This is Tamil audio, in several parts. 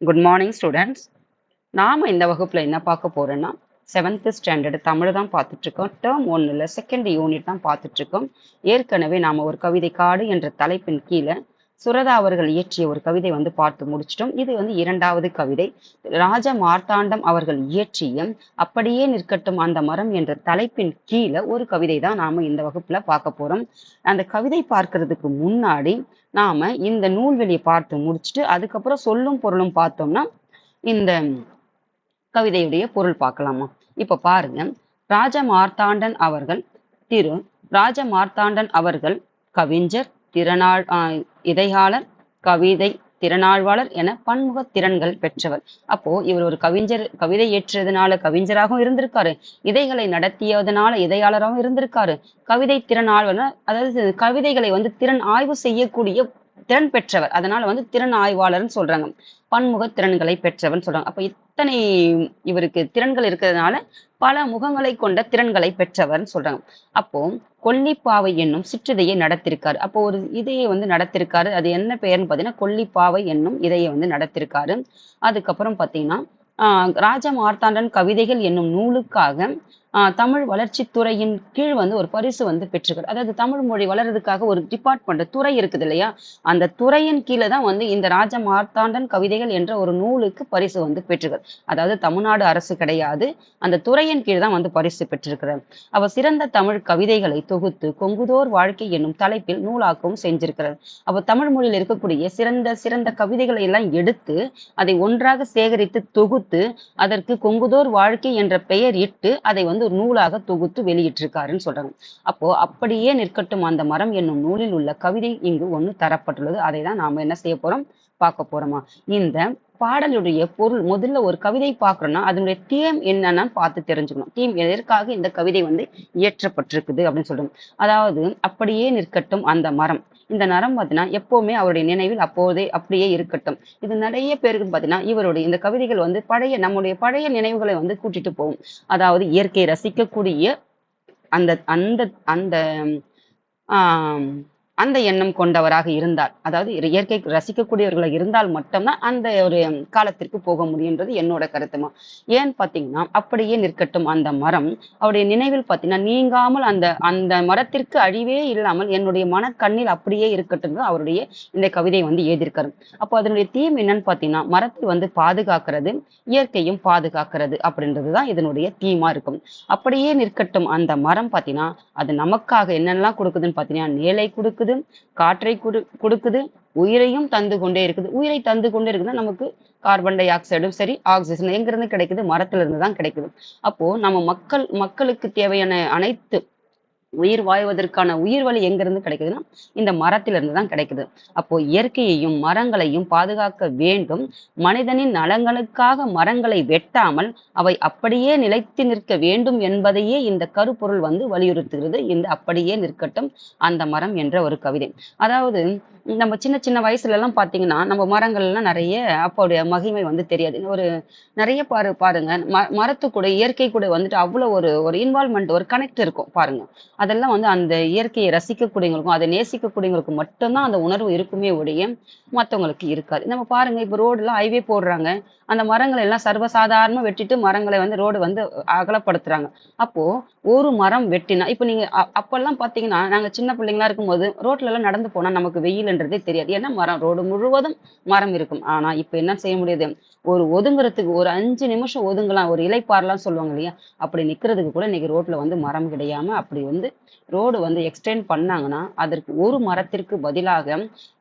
Good morning students. நாம் இந்த வகுப்பில் என்ன பார்க்க போகிறோன்னா 7th ஸ்டாண்டர்டு தமிழ் தான் பார்த்துட்ருக்கோம். டேர்ம் 1ல் செகண்ட் யூனிட் தான் பார்த்துட்ருக்கோம். ஏற்கனவே நாம் ஒரு கவிதை காடு என்ற தலைப்பின் கீழே சுரதா அவர்கள் இயற்றிய ஒரு கவிதை பார்த்து முடிச்சிட்டோம். இது இரண்டாவது கவிதை. ராஜ மார்த்தாண்டம் அவர்கள் இயற்றிய அப்படியே நிற்கட்டும் அந்த மரம் என்ற தலைப்பின் கீழே ஒரு கவிதை தான் நாம் இந்த வகுப்பில் பார்க்க போகிறோம். அந்த கவிதை பார்க்கறதுக்கு முன்னாடி நாம இந்த நூல்வெளியை பார்த்து முடிச்சுட்டு அதுக்கப்புறம் சொல்லும் பொருளும் பார்த்தோம்னா இந்த கவிதையுடைய பொருள் பார்க்கலாமா? இப்ப பாருங்க, ராஜமார்த்தாண்டன் அவர்கள் ராஜமார்த்தாண்டன் அவர்கள் கவிஞர், இதையாளர், கவிதை திறனாழ்வாளர் என பன்முக திறன்கள் பெற்றவர். அப்போ இவர் ஒரு கவிஞர், கவிதை ஏற்றதுனால கவிஞராகவும் இருந்திருக்காரு, இதைகளை நடத்தியதுனால இதையாளராகவும் இருந்திருக்காரு, கவிதை திறனாழ்வாளர், அதாவது கவிதைகளை திறன் ஆய்வு செய்யக்கூடிய திறன் பெற்றவர், அதனால திறன் ஆய்வாளர்னு சொல்றாங்க. பன்முக திறன்களை பெற்றவர்னு சொல்றாங்க. அப்ப இத்தனை இவருக்கு திறன்கள் இருக்கிறதுனால பல முகங்களை கொண்ட திறன்களை பெற்றவர்னு சொல்றாங்க. அப்போ கொல்லிப்பாவை என்னும் சிற்றிதையை நடத்திருக்காரு. அப்போ ஒரு இதையை நடத்திருக்காரு. அது என்ன பெயர்னு பார்த்தீங்கன்னா கொல்லிப்பாவை என்னும் இதையை நடத்திருக்காரு. அதுக்கப்புறம் பார்த்தீங்கன்னா ராஜ மார்த்தாண்டன் கவிதைகள் என்னும் நூலுக்காக தமிழ் வளர்ச்சித்துறையின் கீழ் ஒரு பரிசு பெற்றிருக்காரு. அதாவது தமிழ் மொழி வளர்றதுக்காக ஒரு டிபார்ட்மெண்ட் துறை இருக்குது இல்லையா, அந்த துறையின் கீழே தான் இந்த ராஜ மார்த்தாண்டன் கவிதைகள் என்ற ஒரு நூலுக்கு பரிசு பெற்றிருக்காரு. அதாவது தமிழ்நாடு அரசு கிடையாது, அந்த துறையின் கீழ் தான் பரிசு பெற்றிருக்கிறார். அவர் சிறந்த தமிழ் கவிதைகளை தொகுத்து கொங்குதோர் வாழ்க்கை என்னும் தலைப்பில் நூலாக்கவும் செஞ்சிருக்கிறார். அப்ப தமிழ் மொழியில் இருக்கக்கூடிய சிறந்த சிறந்த கவிதைகளை எல்லாம் எடுத்து அதை ஒன்றாக சேகரித்து தொகுத்து அதற்கு கொங்குதோர் வாழ்க்கை என்ற பெயர் இட்டு அதை ஒரு நூலாக தொகுத்து வெளியிட்டிருக்காருன்னு சொல்றாங்க. அப்போ அப்படியே நிற்கட்டும் அந்த மரம் என்னும் நூலில் உள்ள கவிதை இங்கு ஒண்ணு தரப்பட்டுள்ளது. அதை தான் நாம என்ன செய்ய போறோம், பார்க்க போறோமா? இந்த பாடலுடைய பொருள், முதல்ல ஒரு கவிதை பார்க்கறோம்னா அதனுடைய தீம் என்னன்னு பார்த்து தெரிஞ்சுக்கணும். தீம் எதற்காக இந்த கவிதை இயற்றப்பட்டிருக்குது அப்படின்னு சொல்றோம். அதாவது அப்படியே நிற்கட்டும் அந்த மரம், இந்த நரம் பார்த்தீங்கன்னா எப்பவுமே அவருடைய நினைவில் அப்போதே அப்படியே இருக்கட்டும். இது நிறைய பேருக்கு பார்த்தீங்கன்னா இவருடைய இந்த கவிதைகள் நம்முடைய பழைய நினைவுகளை கூட்டிட்டு போகும். அதாவது இயற்கையை ரசிக்கக்கூடிய அந்த அந்த அந்த ஆஹ் அந்த எண்ணம் கொண்டவராக இருந்தால், அதாவது இயற்கை ரசிக்கக்கூடியவர்களாக இருந்தால் மட்டும்தான் அந்த ஒரு காலத்திற்கு போக முடியுன்றது என்னோட கருத்துமா. ஏன்னு பார்த்தீங்கன்னா அப்படியே நிற்கட்டும் அந்த மரம் அவருடைய நினைவில் பார்த்தீங்கன்னா நீங்காமல் அந்த அந்த மரத்திற்கு அழிவே இல்லாமல் என்னுடைய மனக்கண்ணில் அப்படியே இருக்கட்டும் அவருடைய இந்த கவிதை எழுதியிருக்காரு. அப்போ அதனுடைய தீம் என்னன்னு பார்த்தீங்கன்னா மரத்தை பாதுகாக்கிறது, இயற்கையும் பாதுகாக்கிறது அப்படின்றதுதான் இதனுடைய தீமா இருக்கும். அப்படியே நிற்கட்டும் அந்த மரம் பார்த்தீங்கன்னா அது நமக்காக என்னென்னலாம் கொடுக்குதுன்னு பார்த்தீங்கன்னா நிழலை கொடுக்குது, காற்றை கொடுக்குது, உயிரையும் தந்து கொண்டே இருக்குது. உயிரை தந்து கொண்டே இருக்குதுன்னா நமக்கு கார்பன் டை ஆக்சைடும் சரி ஆக்சிஜன் எங்கிருந்து கிடைக்குது, மரத்துல இருந்து தான் கிடைக்குது. அப்போ நம்ம மக்களுக்கு தேவையான அனைத்து உயிர் வாழ்வதற்கான உயிர் வழி எங்கிருந்து கிடைக்குதுன்னா இந்த மரத்திலிருந்து தான் கிடைக்குது. அப்போ இயற்கையையும் மரங்களையும் பாதுகாக்க வேண்டும். மனிதனின் நலன்களுக்காக மரங்களை வெட்டாமல் அவை அப்படியே நிலைத்து நிற்க வேண்டும் என்பதையே இந்த கருப்பொருள் வலியுறுத்துகிறது இந்த அப்படியே நிற்கட்டும் அந்த மரம் என்ற ஒரு கவிதை. அதாவது நம்ம சின்ன சின்ன வயசுல எல்லாம் பாத்தீங்கன்னா நம்ம மரங்கள் எல்லாம் நிறைய அப்போடைய மகிமை தெரியாது. ஒரு நிறைய பாருங்க மரத்து கூட இயற்கை கூட அவ்வளவு ஒரு இன்வால்மெண்ட், ஒரு கனெக்ட் இருக்கும் பாருங்க. அதெல்லாம் அந்த இயற்கையை ரசிக்கக்கூடியவங்களுக்கும் அதை நேசிக்கக்கூடியவங்களுக்கும் மட்டும்தான் அந்த உணர்வு இருக்குமே ஒழிய மற்றவங்களுக்கு இருக்காது. நம்ம பாருங்க இப்ப ரோடுல ஹைவே போடுறாங்க, அந்த மரங்களை எல்லாம் சர்வசாதாரணமா வெட்டிட்டு மரங்களை ரோடு அகலப்படுத்துறாங்க. அப்போ ஒரு மரம் வெட்டினா இப்ப நீங்க அப்பெல்லாம் பாத்தீங்கன்னா நாங்க சின்ன பிள்ளைங்களா இருக்கும்போது ரோட்ல எல்லாம் நடந்து போனா நமக்கு வெயில்ன்றதே தெரியாது. ஏன்னா மரம் ரோடு முழுவதும் மரம் இருக்கும். ஆனா இப்ப என்ன செய்ய முடியாது, ஒரு ஒதுங்குறதுக்கு ஒரு 5 நிமிஷம் ஒதுங்கலாம், ஒரு இலைப்பாறலாம் சொல்லுவாங்க இல்லையா, அப்படி நிக்கிறதுக்கு கூட இன்னைக்கு ரோட்ல மரம் கிடையாம அப்படி ரோடு எக்ஸ்டெண்ட் பண்ணாங்கன்னா அதற்கு ஒரு மரத்திற்கு பதிலாக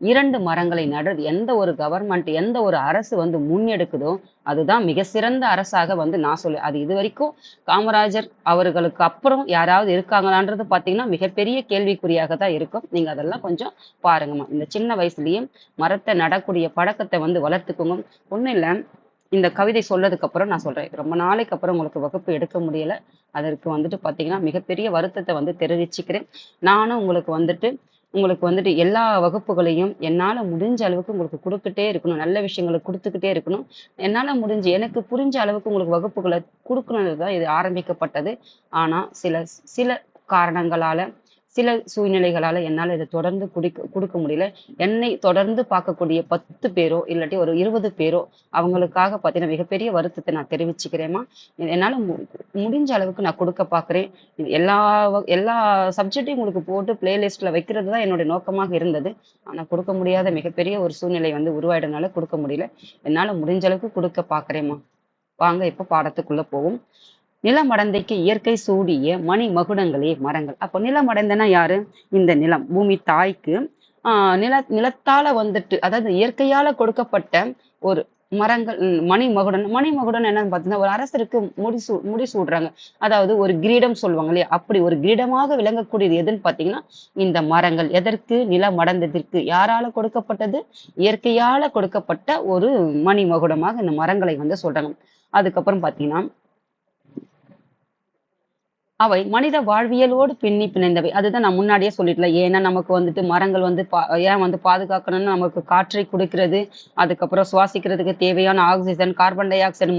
2 மரங்களை நடுறது எந்த ஒரு கவர்மெண்ட், எந்த ஒரு அரசு முன்னெடுக்குதோ அதுதான் மிக சிறந்த அரசாக நான் சொல்லுவேன். அது இது வரைக்கும் காமராஜர் அவர்களுக்கு அப்புறம் யாராவது இருக்காங்களான்றது பார்த்தீங்கன்னா மிகப்பெரிய கேள்விக்குறியாக தான் இருக்கும். நீங்க அதெல்லாம் கொஞ்சம் பாருங்கம்மா. இந்த சின்ன வயசுலயே மரத்தை நடக்கூடிய பழக்கத்தை வளர்த்துக்கோங்க. ஒண்ணும் இல்லை, இந்த கவிதை சொல்லதுக்கு அப்புறம் நான் சொல்றேன், ரொம்ப நாளைக்கு அப்புறம் உங்களுக்கு வகுப்பு எடுக்க முடியல, அதற்கு பாத்தீங்கன்னா மிகப்பெரிய வருத்தத்தை தெரிவிச்சுக்கிறேன். நானும் உங்களுக்கு எல்லா வகுப்புகளையும் என்னால முடிஞ்ச அளவுக்கு உங்களுக்கு கொடுத்துட்டே இருக்கணும், நல்ல விஷயங்களை கொடுத்துக்கிட்டே இருக்கணும். என்னால முடிஞ்சு எனக்கு புரிஞ்ச அளவுக்கு உங்களுக்கு வகுப்புகளை கொடுக்கணும்னு தான் இது ஆரம்பிக்கப்பட்டது. ஆனா சில சில காரணங்களால சில சூழ்நிலைகளால என்னால இதை தொடர்ந்து கொடுக்க முடியல. என்னை தொடர்ந்து பார்க்கக்கூடிய 10 பேரோ இல்லாட்டி ஒரு 20 பேரோ அவங்களுக்காக பார்த்தீங்கன்னா மிகப்பெரிய வருத்தத்தை நான் தெரிவிச்சுக்கிறேம்மா. என்னால முடிஞ்ச அளவுக்கு நான் கொடுக்க பார்க்குறேன். இது எல்லா சப்ஜெக்டையும் உங்களுக்கு போட்டு பிளேலிஸ்ட்ல வைக்கிறது தான் என்னுடைய நோக்கமாக இருந்தது. ஆனா கொடுக்க முடியாத மிகப்பெரிய ஒரு சூழ்நிலை வந்து உருவாயிடனால கொடுக்க முடியல. என்னால முடிஞ்ச அளவுக்கு கொடுக்க பார்க்குறேம்மா. வாங்க இப்ப பாடத்துக்குள்ள போவோம். நிலமடந்தைக்கு இயற்கை சூடிய மணி மகுடங்களே மரங்கள். அப்போ நிலமடந்தைன்னா யாரு? இந்த நிலம், பூமி தாய்க்கு நிலத்தால வந்துட்டு, அதாவது இயற்கையால கொடுக்கப்பட்ட ஒரு மரங்கள். மணிமகுடன். மணிமகுடன் என்னன்னு பார்த்தீங்கன்னா, ஒரு அரசருக்கு முடிசூடுறாங்க. அதாவது ஒரு கிரீடம் சொல்லுவாங்க இல்லையா? அப்படி ஒரு கிரீடமாக விளங்கக்கூடியது எதுன்னு பார்த்தீங்கன்னா, இந்த மரங்கள். எதற்கு? நிலமடந்ததிற்கு. யாரால கொடுக்கப்பட்டது? இயற்கையால கொடுக்கப்பட்ட ஒரு மணிமகுடமாக இந்த மரங்களை வந்து சொல்றாங்க. அதுக்கப்புறம் பார்த்தீங்கன்னா, அவை மனித வாழ்வியலோடு பின்னி பிணைந்தவை. அதுதான் நான் முன்னாடியே சொல்லிட்டேன்ல. ஏன்னா நமக்கு வந்துட்டு மரங்கள் வந்து ஏன் வந்து பாதுகாக்கணும்னா, நமக்கு காற்றை குடுக்கிறது, அதுக்கப்புறம் சுவாசிக்கிறதுக்கு தேவையான ஆக்ஸிஜன், கார்பன் டை ஆக்சைடு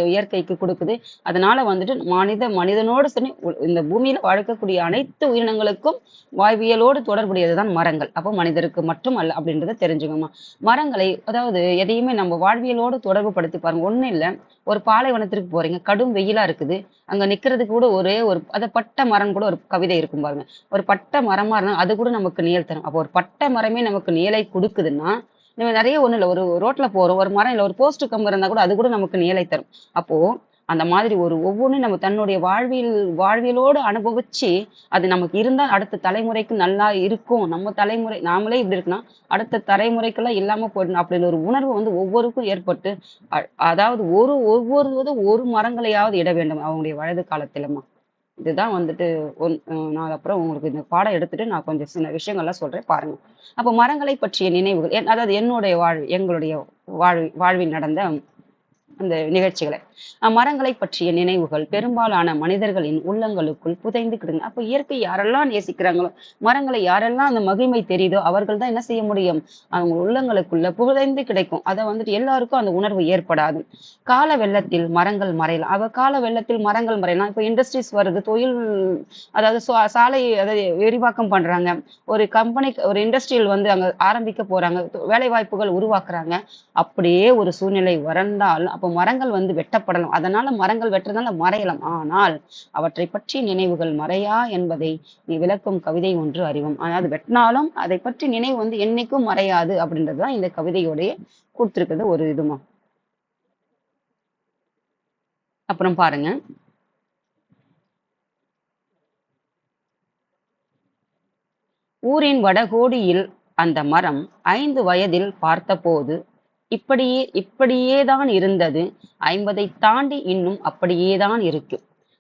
இயற்கைக்கு குடுக்குது. அதனால வந்துட்டு மனிதனோடு சரி இந்த பூமியில வாழக்கூடிய அனைத்து உயிரினங்களுக்கும் வாழ்வியலோடு தொடர்புடையதுதான் மரங்கள். அப்போ மனிதருக்கு மட்டும் அல்ல அப்படின்றத தெரிஞ்சுக்கோமா. மரங்களை அதாவது எதையுமே நம்ம வாழ்வியலோடு தொடர்பு படுத்தி பாருங்க. ஒண்ணும் இல்ல. ஒரு பாலைவனத்திற்கு போறீங்க. கடும் வெயிலா இருக்குது. அங்க நிக்கிறதுக்கு கூட ஒரே ஒரு பட்ட மரம் கூட ஒரு கவிதை இருக்கும் பாருங்க. ஒரு பட்ட மரமா இருந்தா அது கூட நமக்கு நிழல் தரும். அப்போ ஒரு பட்ட மரமே நமக்கு நிழலை குடுக்குதுன்னா, நம்ம நிறைய ஒண்ணும் இல்ல. ஒரு ரோட்ல போறோம். ஒரு மரம் இல்ல ஒரு போஸ்ட் கம்பு இருந்தா கூட அது கூட நமக்கு நிழலை தரும். அப்போ அந்த மாதிரி ஒவ்வொன்னும் நம்ம தன்னுடைய வாழ்வியலோடு அனுபவிச்சு அது நமக்கு இருந்தா அடுத்த தலைமுறைக்கு நல்லா இருக்கும். நம்ம தலைமுறை நாமளே இப்படி இருக்குன்னா அடுத்த தலைமுறைக்கெல்லாம் இல்லாம போயிடணும் அப்படின்னு ஒரு உணர்வு வந்து ஒவ்வொருக்கும் ஏற்பட்டு அதாவது ஒவ்வொருவதும் ஒரு மரங்களையாவது இட வேண்டும் அவங்களுடைய வயது காலத்திலமா. இதுதான் வந்துட்டு நான் அப்புறம் உங்களுக்கு இந்த பாடம் எடுத்துட்டு நான் கொஞ்சம் சில விஷயங்கள்லாம் சொல்றேன் பாருங்க. அப்ப மரங்களை பற்றிய நினைவுகள் அதாவது என்னுடைய எங்களுடைய வாழ்வில் நடந்த அந்த நிகழ்ச்சிகளை. மரங்களை பற்றிய நினைவுகள் பெரும்பாலான மனிதர்களின் உள்ளங்களுக்குள் புதைந்து கிடுங்க. அப்ப இயற்கை யாரெல்லாம் நேசிக்கிறாங்களோ, மரங்களை யாரெல்லாம் அந்த மகிமை தெரியுதோ அவர்கள் தான் என்ன செய்ய முடியும்? அவங்க உள்ளங்களுக்குள்ள புதைந்து கிடைக்கும். அதை வந்துட்டு எல்லாருக்கும் அந்த உணர்வு ஏற்படாது. கால வெள்ளத்தில் மரங்கள் மறையலாம். கால வெள்ளத்தில் மரங்கள் மறையலாம். இப்ப இண்டஸ்ட்ரீஸ் வருது, அதாவது சாலை அதாவது விரிவாக்கம் பண்றாங்க. ஒரு கம்பெனி ஒரு இண்டஸ்ட்ரியல் வந்து அங்க ஆரம்பிக்க போறாங்க. வேலை வாய்ப்புகள் உருவாக்குறாங்க. அப்படியே ஒரு சூழ்நிலை வறண்டால் அப்போ மரங்கள் வந்து வெட்டப்படலாம். அதனால மரங்கள் வெட்டுறதுனால மறையலாம். ஆனால் அவற்றை பற்றி நினைவுகள் மறையா என்பதை நீ விளக்கும் கவிதை ஒன்று அறிவோம். அதாவது வெட்டினாலும் அதை பற்றி நினைவு வந்து என்னைக்கும் மறையாது அப்படின்றதுதான் இந்த கவிதையோடைய கொடுத்திருக்கிறது ஒரு இதுமா. அப்புறம் பாருங்க. ஊரின் வடகோடியில் அந்த மரம் 5 வயதில் பார்த்தபோது இப்படியேதான் இருந்தது. 50 தாண்டி இன்னும் அப்படியேதான் இருக்கு.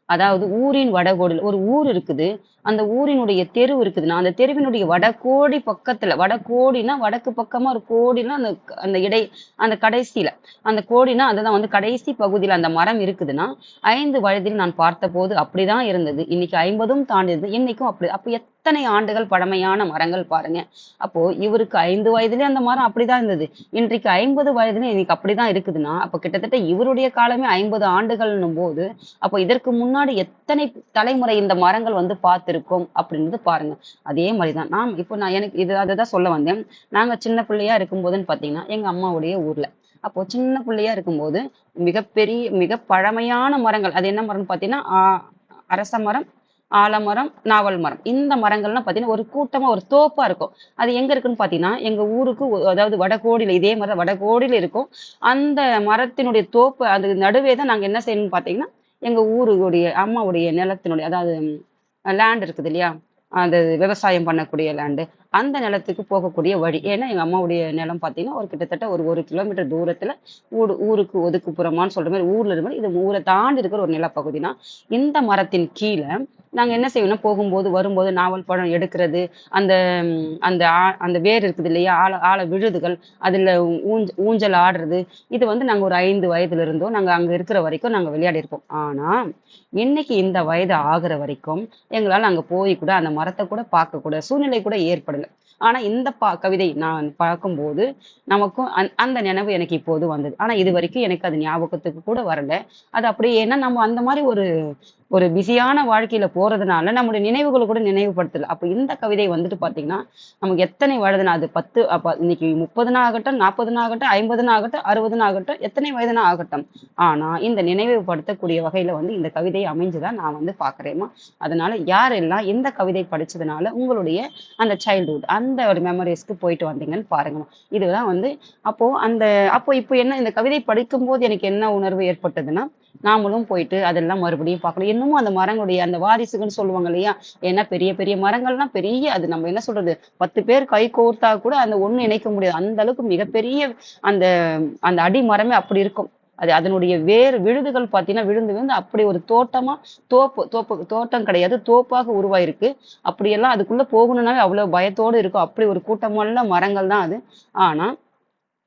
அதாவது ஊரின் வடகோடியில் ஒரு ஊர் இருக்குது. அந்த ஊரினுடைய தெரு இருக்குதுன்னா அந்த தெருவினுடைய வடகோடி பக்கத்துல வடகோடினா வடக்கு பக்கமா ஒரு கோடினா அந்த அந்த அந்த கடைசியில அந்த கோடினா அதுதான் வந்து கடைசி பகுதியில அந்த மரம் இருக்குதுன்னா 5 வயதில் நான் பார்த்தபோது அப்படிதான் இருந்தது. இன்னைக்கு 50ம் தாண்டியது. இன்னைக்கும் அப்படி. அப்ப எத்தனை ஆண்டுகள் பழமையான மரங்கள் பாருங்க. அப்போ இவருக்கு 5 வயதுலயே அந்த மரம் அப்படிதான் இருந்தது. இன்றைக்கு 50 வயதுல இன்னைக்கு அப்படிதான் இருக்குதுன்னா அப்ப கிட்டத்தட்ட இவருடைய காலமே 50 ஆண்டுகள்னும் போது அப்போ இதற்கு முன்னாடி எத்தனை தலைமுறை இந்த மரங்கள் வந்து பார்த்திருக்கோம் அப்படின்றது பாருங்க. அதே மாதிரிதான் நான் எனக்கு அதுதான் சொல்ல வந்தேன். நாங்க சின்ன பிள்ளையா இருக்கும்போதுன்னு பாத்தீங்கன்னா எங்க அம்மாவுடைய ஊர்ல அப்போ சின்ன பிள்ளையா இருக்கும்போது மிக பழமையான மரங்கள் அது என்ன மரம்னு பாத்தீங்கன்னா அரச மரம், ஆலமரம், நாவல் மரம். இந்த மரங்கள்லாம் பாத்தீங்கன்னா ஒரு கூட்டமா ஒரு தோப்பா இருக்கும். அது எங்க இருக்குன்னு பாத்தீங்கன்னா எங்க ஊருக்கு அதாவது வடகோடியில இதே மாதிரி வடகோடியில இருக்கும். அந்த மரத்தினுடைய தோப்பு அது நடுவே தான் நாங்க என்ன செய்யணும்னு பாத்தீங்கன்னா எங்க ஊருடைய அம்மாவுடைய நிலத்தினுடைய அதாவது லேண்ட் இருக்குது இல்லையா? அது விவசாயம் பண்ணக்கூடிய லேண்டு. அந்த நிலத்துக்கு போகக்கூடிய வழி. ஏன்னா எங்க அம்மாவுடைய நிலம் பார்த்தீங்கன்னா ஒரு கிட்டத்தட்ட ஒரு கிலோமீட்டர் தூரத்துல ஊருக்கு ஒதுக்குப்புறமான்னு சொல்ற மாதிரி ஊர்ல இருக்கு. இது ஊரை தாண்டி இருக்கிற ஒரு நிலப்பகுதினா இந்த மரத்தின் கீழே நாங்க என்ன செய்யணும் போகும்போது வரும்போது நாவல் பழம் எடுக்கிறது அந்த அந்த அந்த வேர் இருக்குது இல்லையா ஆழ விழுதுகள் அதுல ஊஞ்சல் ஆடுறது இது வந்து நாங்க ஒரு 5 வயதுல இருந்தோம் நாங்க அங்க இருக்கிற வரைக்கும் நாங்க விளையாடி இருப்போம். ஆனா இன்னைக்கு இந்த வயது ஆகுற வரைக்கும் எங்களால அங்க போய் கூட அந்த மரத்தை கூட பார்க்க கூட சூழ்நிலை கூட ஏற்படல. ஆனா இந்த கவிதை நான் பார்க்கும்போது நமக்கும் அந்த நினைவு எனக்கு இப்போது வந்தது. ஆனா இது வரைக்கும் எனக்கு அது ஞாபகத்துக்கு கூட வரல. அது அப்படியே ஏன்னா நம்ம அந்த மாதிரி ஒரு ஒரு பிஸியான வாழ்க்கையில போறதுனால நம்முடைய நினைவுகளை கூட நினைவுபடுத்தல. அப்ப இந்த கவிதை வந்துட்டு பார்த்தீங்கன்னா, நமக்கு எத்தனை வயதுனா அது 10 அப்ப இன்னைக்கு 30னா ஆகட்டும், 40னா ஆகட்டும், 50னா ஆகட்டும், 60னா ஆகட்டும், எத்தனை வயதுனா ஆகட்டும். ஆனா, இந்த நினைவுபடுத்தக்கூடிய வகையில வந்து இந்த கவிதை அமைஞ்சதா நான் வந்து பார்க்கிறேன்மா. அதனால யாரெல்லாம் இந்த கவிதை படிச்சதுனால உங்களுடைய அந்த சைல்ட்ஹுட் அந்த ஒரு மெமரீஸ்க்கு போயிட்டு வந்தீங்கன்னு பாருங்கம்மா. இதுதான் வந்து அப்போ அந்த அப்போ இப்போ என்ன இந்த கவிதை படிக்கும்போது எனக்கு என்ன உணர்வு ஏற்பட்டதுன்னா, நாமளும் போயிட்டு அதெல்லாம் மறுபடியும் பார்க்கணும். இன்னமும் அந்த மரங்களுடைய அந்த வாரிசுகள்ன்னு சொல்லுவாங்க இல்லையா? ஏன்னா பெரிய பெரிய மரங்கள்லாம் பெரிய அது நம்ம என்ன சொல்றது? 10 பேர் கை கோர்த்தா கூட அந்த ஒண்ணு இணைக்க முடியாது. அந்த அளவுக்கு மிகப்பெரிய அந்த அந்த அடிமரமே அப்படி இருக்கும். அது அதனுடைய வேர் விழுதுகள் பார்த்தீங்கன்னா, விழுந்து விழுந்து அப்படி ஒரு தோட்டமா தோப்பு தோப்பு தோட்டம் கிடையாது. தோப்பாக உருவாயிருக்கு. அப்படியெல்லாம் அதுக்குள்ள போகணும்னாவே அவ்வளோ பயத்தோடு இருக்கும். அப்படி ஒரு கூட்டமுள்ள மரங்கள் தான் அது. ஆனா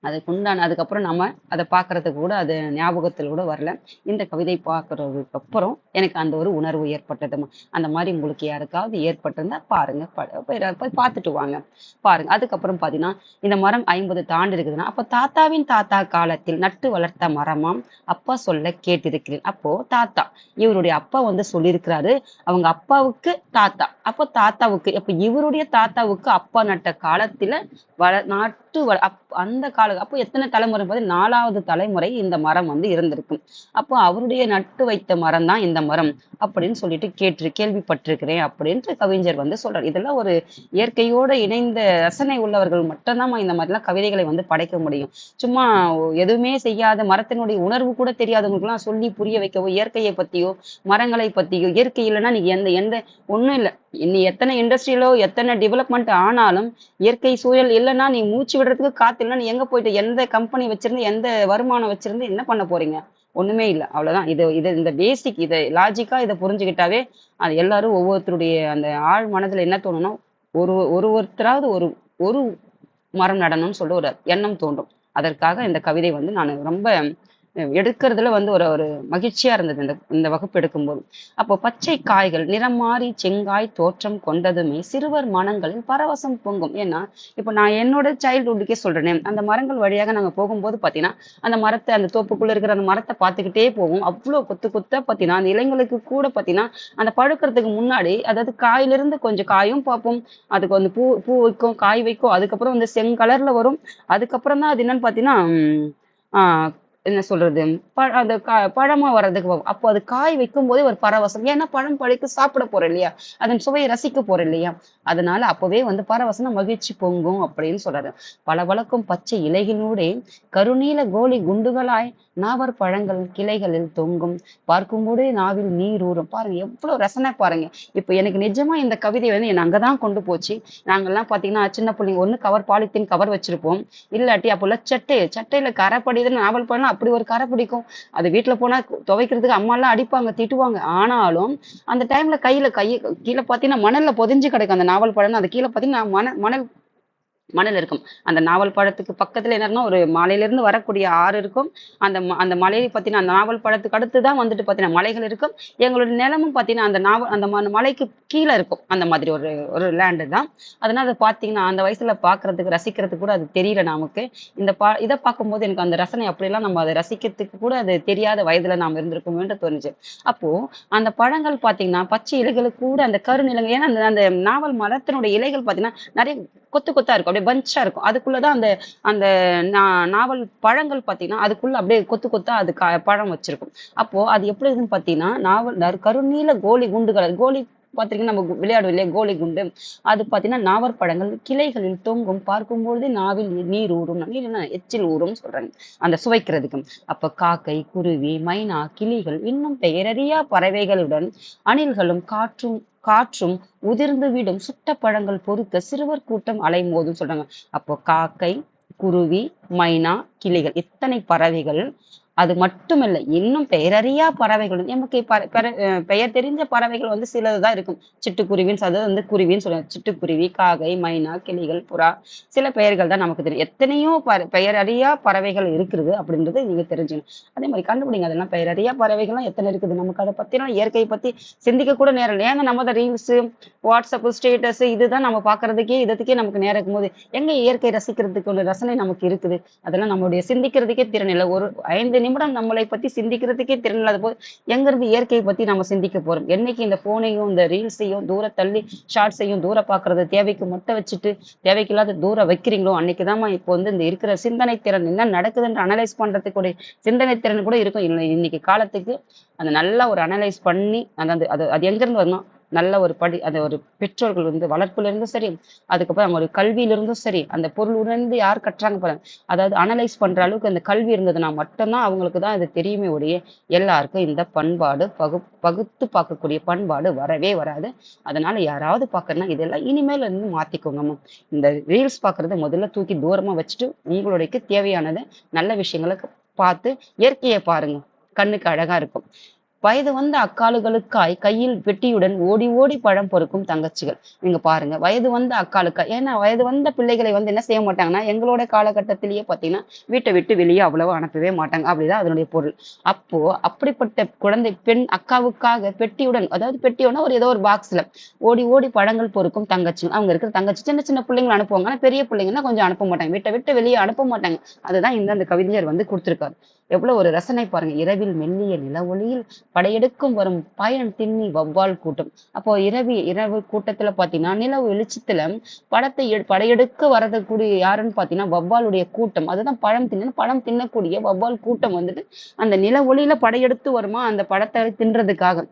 அதுக்குண்டான அதுக்கப்புறம் நம்ம அத பார்க்கறதுக்கு கூட அது ஞாபகத்துல கூட வரல. இந்த கவிதை பார்க்கறதுக்கு அப்புறம் எனக்கு அந்த ஒரு உணர்வு ஏற்பட்டதும்மா. அந்த மாரி உங்களுக்கு யாருக்காவது ஏற்பட்டிருந்தா பாருங்க. போய் பார்த்துட்டு வாங்க. பாருங்க. அதுக்கப்புறம் பார்த்தீங்கன்னா, இந்த மரம் 50 தாண்டி இருக்குதுன்னா, அப்ப தாத்தாவின் தாத்தா காலத்தில் நட்டு வளர்த்த மரமாம், அப்பா சொல்ல கேட்டிருக்கிறேன். அப்போ தாத்தா, இவருடைய அப்பா வந்து சொல்லியிருக்கிறாரு. அவங்க அப்பாவுக்கு தாத்தா. அப்ப தாத்தாவுக்கு அப்ப இவருடைய தாத்தாவுக்கு அப்பா நட்ட காலத்துல நாட்டு அந்த அப்போ எத்தனை தலைமுறை பாத்தீங்க 4வது தலைமுறை இந்த மரம் வந்து இருந்திருக்கும். அப்போ அவருடைய நட்டு வைத்த மரம் தான் இந்த மரம் அப்படின்னு சொல்லிட்டு கேள்விப்பட்டிருக்கிறேன் அப்படின்ட்டு கவிஞர் வந்து சொல்றாரு. இதெல்லாம் ஒரு இயற்கையோட இணைந்த ரசனை உள்ளவர்கள் மட்டும்தான் இந்த மாதிரிலாம் கவிதைகளை வந்து படைக்க முடியும். சும்மா எதுவுமே செய்யாத மரத்தினுடைய உணர்வு கூட தெரியாதவங்களுக்குலாம் சொல்லி புரிய வைக்கவோ, இயற்கையை பத்தியோ, மரங்களை பத்தியோ, இயற்கை இல்லைன்னா நீங்க எந்த எந்த ஒண்ணும் இல்ல. இனி எத்தனை இண்டஸ்ட்ரியலோ எத்தனை டெவலப்மெண்ட் ஆனாலும் இயற்கை சூழல் இல்லைன்னா நீ மூச்சு விடுறதுக்கு காத்து இல்லைன்னா நீ எங்க போயிட்டு எந்த கம்பெனி வச்சிருந்து எந்த வருமானம் வச்சிருந்து என்ன பண்ண போறீங்க? ஒண்ணுமே இல்ல. அவ்வளவுதான். இது இது இந்த பேசிக் இதை லாஜிக்கா இதை புரிஞ்சுக்கிட்டாவே அது எல்லாரும் ஒவ்வொருத்தருடைய அந்த ஆழ் மனதுல என்ன தோணும்னா ஒருத்தராவது ஒரு ஒரு மரம் நடணும்னு சொல்லி ஒரு எண்ணம் தோன்றும். அதற்காக இந்த கவிதை வந்து நான் ரொம்ப எடுக்கிறதுல வந்து ஒரு ஒரு மகிழ்ச்சியா இருந்தது இந்த இந்த வகுப்பு எடுக்கும்போது. அப்போ பச்சை காய்கள் நிறம் மாறி செங்காய் தோற்றம் கொண்டதுமே சிறுவர் மனங்களில் பரவசம் பொங்கும். ஏன்னா இப்போ நான் என்னோட சைல்ட்ஹுட்டுக்கே சொல்றேனே, அந்த மரங்கள் வழியாக நாங்க போகும்போது பாத்தீங்கன்னா அந்த மரத்தை அந்த தோப்புக்குள்ள இருக்கிற அந்த மரத்தை பார்த்துக்கிட்டே போவோம். அவ்வளவு கொத்து கொத்தா பாத்தீங்கன்னா அந்த இலைங்களுக்கு கூட பாத்தீங்கன்னா அந்த பழுக்கிறதுக்கு முன்னாடி அதாவது காயிலிருந்து கொஞ்சம் காயும் பார்ப்போம். அதுக்கு வந்து பூ பூ வைக்கும், காய் வைக்கும், அதுக்கப்புறம் வந்து செங்கலர்ல வரும். அதுக்கப்புறம் தான் அது என்னன்னு பாத்தீங்கன்னா ஆஹ் என்ன சொல்றது? அந்த பழமா வர்றதுக்கு அப்போ அது காய் வைக்கும்போதே ஒரு பரவசம். ஏன்னா பழம் பழுக்கு சாப்பிட போறோம் இல்லையா? அதன் சுவையை ரசிக்க போறோம் இல்லையா? அதனால அப்பவே வந்து பரவசம் மகிழ்ச்சி பொங்கும் அப்படின்னு சொல்றாரு. பளபளக்கும் பச்சை இலைகளோடே கருநீல கோலி குண்டுகளாய் நாவற் பழங்கள் கிளைகளில் தொங்கும். பார்க்கும்போதே நாவில் நீர் ஊறும். பாருங்க எவ்வளவு ரசனை பாருங்க. இப்ப எனக்கு நிஜமா இந்த கவிதை வந்து என்னை அங்கதான் கொண்டு போச்சு. நாங்கெல்லாம் பாத்தீங்கன்னா சின்ன பிள்ளைங்க ஒண்ணு பாலித்தீன் கவர் வச்சிருப்போம். இல்லாட்டி அப்போல்லாம் சட்டையில கரை படியுதுன்னு நாவல் பழம் அப்படி ஒரு கரை பிடிக்கும். அது வீட்டுல போனா துவைக்கிறதுக்கு அம்மா எல்லாம் அடிப்பாங்க, திட்டுவாங்க. ஆனாலும் அந்த டைம்ல கையை கீழே பாத்தீங்கன்னா மணல்ல பொதிஞ்சு கிடக்கும் அந்த நாவல் பழம். அது கீழே பாத்தீங்கன்னா மணல் மணல் இருக்கும். அந்த நாவல் பழத்துக்கு பக்கத்துல என்னன்னா ஒரு மலையிலிருந்து வரக்கூடிய ஆறு இருக்கும். அந்த மலையை பாத்தீங்கன்னா அந்த நாவல் பழத்துக்கு அடுத்துதான் வந்துட்டு பாத்தீங்கன்னா மலைகள் இருக்கும். எங்களுடைய நிலமும் பாத்தீங்கன்னா அந்த மலைக்கு கீழே இருக்கும். அந்த மாதிரி ஒரு ஒரு லேண்டு தான். அதனால அதை பாத்தீங்கன்னா அந்த வயசுல பாக்குறதுக்கு ரசிக்கிறதுக்கு கூட அது தெரியல நமக்கு. இதை பார்க்கும்போது எனக்கு அந்த ரசனை அப்படியெல்லாம் நம்ம அதை ரசிக்கிறதுக்கு கூட அது தெரியாத வயதுல நாம் இருந்திருக்கோமேன்ற தோணுச்சு. அப்போ அந்த பழங்கள் பாத்தீங்கன்னா பச்சை இலைகளுக்கு கூட அந்த கருநிலங்கள் ஏன்னா அந்த நாவல் மரத்தினுடைய இலைகள் பாத்தீங்கன்னா நிறைய கொத்து கொத்தா இருக்கும். அப்படியே பஞ்சா இருக்கும். அதுக்குள்ளதான் அந்த அந்த நாவல் பழங்கள் பாத்தீங்கன்னா அதுக்குள்ள அப்படியே கொத்து கொத்தா அது பழம் வச்சிருக்கும். அப்போ அது எப்படி இருக்குன்னு பாத்தீங்கன்னா கருநீல கோலி குண்டுகள் கோலி பாத்தீங்கன்னா நம்ம விளையாடுவோம் இல்லையா கோலி குண்டு. அது பாத்தீங்கன்னா நாவற்பழங்கள் கிளைகளில் தொங்கும். பார்க்கும்பொழுது நாவில் நீர் ஊறும். நீர் என்ன எச்சில் ஊறும் சொல்றாங்க அந்த சுவைக்கிறதுக்கு. அப்ப காக்கை குருவி மைனா கிளிகள் இன்னும் பெயரறியா பறவைகளுடன் அணில்களும் காற்றும் உதிர்ந்து விடும் சுட்ட பழங்கள் பொறுக்க சிறுவர் கூட்டம் அலைமோதும் சொல்றாங்க. அப்போ காக்கை குருவி மைனா கிளிகள் இத்தனை பறவைகள் அது மட்டுமல்ல இன்னும் பெயரறியா பறவைகள் நமக்கு பெயர் தெரிஞ்ச பறவைகள் வந்து சிலதுதான் இருக்கும். சிட்டுக்குருவின்னு அது வந்து குருவின்னு சொல்லுவாங்க. சிட்டுக்குருவி காகை மைனா கிளிகள் புறா சில பெயர்கள் தான் நமக்கு தெரியும். எத்தனையோ பெயரறியா பறவைகள் இருக்குது அப்படின்றது நீங்க தெரிஞ்சுக்கணும். அதே மாதிரி கண்டுபிடிங்க அதெல்லாம் பெயரறியா பறவைகள்லாம் எத்தனை இருக்குது. நமக்கு அதை பத்தினா இயற்கையை பத்தி சிந்திக்க கூட நேரம் இல்லை. ஏன்னா நம்ம ரீல்ஸ் வாட்ஸ்அப் ஸ்டேட்டஸ் இதுதான் நம்ம பாக்குறதுக்கே இதுக்கே நமக்கு நேரம் இருக்கும்போது எங்க இயற்கை ரசிக்கிறதுக்கு ஒரு ரசனை நமக்கு இருக்குது. அதெல்லாம் நம்மளுடைய சிந்திக்கிறதுக்கே திறன் இல்லை. ஒரு 5 நிமிடம் நம்மளை பத்தி சிந்திக்கிறதுக்கே திறன் இல்லாத போது எங்கிருந்து இயற்கையை பத்தி நம்ம சிந்திக்க போறோம்? என்னைக்கு இந்த போனையும் இந்த ரீல்ஸையும் தூர தள்ளி ஷார்ட்ஸையும் தூர பாக்குறது தேவைக்கு மட்டும் வச்சுட்டு தேவைக்கில்லாத தூரம் வைக்கிறீங்களோ அன்னைக்குதாம்மா இப்போ வந்து இந்த இருக்கிற சிந்தனை திறன் என்ன நடக்குதுன்ற அனலைஸ் பண்றதுக்கு சிந்தனை திறன் கூட இருக்கும். இல்லை இன்னைக்கு காலத்துக்கு அந்த நல்லா ஒரு அனலைஸ் பண்ணி அந்த அது அது எங்க இருந்து வரணும்? நல்ல ஒரு அந்த ஒரு பெற்றோர்கள் வந்து வளர்ப்புல இருந்தும் சரி, அதுக்கப்புறம் அவங்க ஒரு கல்வியில இருந்தும் சரி, அந்த பொருள் உணர்ந்து யார் கட்டுறாங்க பாருங்க. அதாவது அனலைஸ் பண்ற அளவுக்கு அந்த கல்வி இருந்ததுன்னா மட்டும்தான் அவங்களுக்கு தான் இது தெரியுமே ஒழிய எல்லாருக்கும் இந்த பண்பாடு பகுத்து பார்க்கக்கூடிய பண்பாடு வரவே வராது. அதனால யாராவது பார்க்கறதுன்னா இதெல்லாம் இனிமேல இருந்து மாத்திக்கோங்கம்மா. இந்த ரீல்ஸ் பார்க்கறத முதல்ல தூக்கி தூரமா வச்சுட்டு உங்களுடைய தேவையானதை நல்ல விஷயங்களை பார்த்து இயற்கையை பாருங்க. கண்ணுக்கு அழகா இருக்கும். வயது வந்த அக்காளுகளுக்காய் கையில் பெட்டியுடன் ஓடி ஓடி பழம் பொறுக்கும் தங்கச்சிகள். நீங்க பாருங்க, வயது வந்த அக்காளுக்காய். ஏன்னா வயது வந்த பிள்ளைகளை வந்து என்ன செய்ய மாட்டாங்கன்னா எங்களோட காலகட்டத்திலேயே பாத்தீங்கன்னா வீட்டை விட்டு வெளியே அவ்வளவா அனுப்பவே மாட்டாங்க. அப்படிதான் அதனுடைய பொருள். அப்போ அப்படிப்பட்ட குழந்தை பெண் அக்காவுக்காக பெட்டியுடன், அதாவது பெட்டியோட ஏதோ ஒரு பாக்ஸ்ல ஓடி ஓடி பழங்கள் பொறுக்கும் தங்கச்சிகள். அவங்க இருக்கிற தங்கச்சி சின்ன சின்ன பிள்ளைங்களை அனுப்புவாங்க. ஆனா பெரிய பிள்ளைங்கன்னா கொஞ்சம் அனுப்ப மாட்டாங்க, வீட்டை விட்டு வெளியே அனுப்ப மாட்டாங்க. அதுதான் அந்த கவிஞர் வந்து கொடுத்திருக்காரு. எவ்வளவு ஒரு ரசனை பாருங்க. இரவில் மெல்லிய நில ஒளியில் படையெடுக்கும் வரும் பயன் திண்ணி வௌவால் கூட்டம். அப்போ இரவு கூட்டத்துல பாத்தீங்கன்னா நிலவு வெளிச்சத்துல படையெடுக்க வரக்கூடிய யாருன்னு பாத்தீங்கன்னா வௌவாலுடைய கூட்டம். அதுதான் பழம் தின்னக்கூடிய வௌவால் கூட்டம் வந்துட்டு அந்த நில ஒளியில படையெடுத்து வருமா அந்த பழத்தை தின்றதுக்காக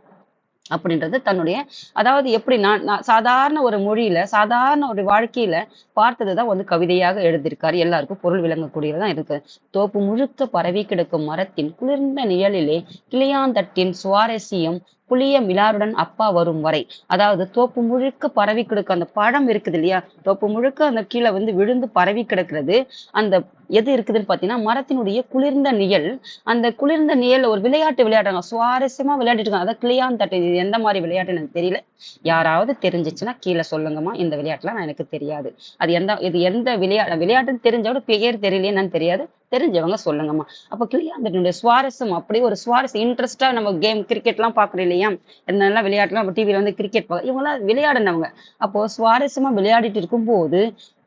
அப்படின்றது தன்னுடைய, அதாவது எப்படின்னா சாதாரண ஒரு மொழியில சாதாரண ஒரு வாழ்க்கையில பார்த்ததுதான் வந்து கவிதையாக எழுதியிருக்காரு. எல்லாருக்கும் பொருள் விளங்கக்கூடியதான் இருக்கு. தோப்பு முழுக்க பரவி கிடக்கும் மரத்தின் குளிர்ந்த நிழலிலே கிளியாந்தட்டின் சுவாரஸ்யம் புளிய மிலாருடன் அப்பா வரும் வரை. அதாவது தோப்பு முழுக்க பரவி கிடக்கும் அந்த பழம் இருக்குது இல்லையா, தோப்பு முழுக்க அந்த கீழே வந்து விழுந்து பரவி கிடக்கிறது. அந்த எது இருக்குதுன்னு பாத்தீங்கன்னா மரத்தினுடைய குளிர்ந்த நிழல். அந்த குளிர்ந்த நிழல் ஒரு விளையாட்டு விளையாடுறாங்க, சுவாரஸ்யமா விளையாடிட்டு இருக்காங்க. அதான் கிளியாந்தட்டு. இது எந்த மாதிரி விளையாட்டுன்னு எனக்கு தெரியல. யாராவது தெரிஞ்சிச்சுன்னா கீழே சொல்லுங்கம்மா. இந்த விளையாட்டுலாம் எனக்கு தெரியாது. இது எந்த விளையாட்டுன்னு தெரிஞ்சவோட பேர் தெரியலையே என்னன்னு தெரியாது. தெரிஞ்சவங்க சொல்லுங்கம்மா. அப்ப கிளியாந்தட்டினுடைய சுவாரஸ்யம், அப்படி ஒரு சுவாரஸ்யம் இன்ட்ரெஸ்டா நம்ம கேம் கிரிக்கெட் எல்லாம் பாக்குறோம் இல்லையா, என்னெல்லாம் விளையாட்டுலாம் டிவியில வந்து கிரிக்கெட் இவங்கெல்லாம் விளையாடினவங்க. அப்போ சுவாரஸ்யமா விளையாடிட்டு இருக்கும் போது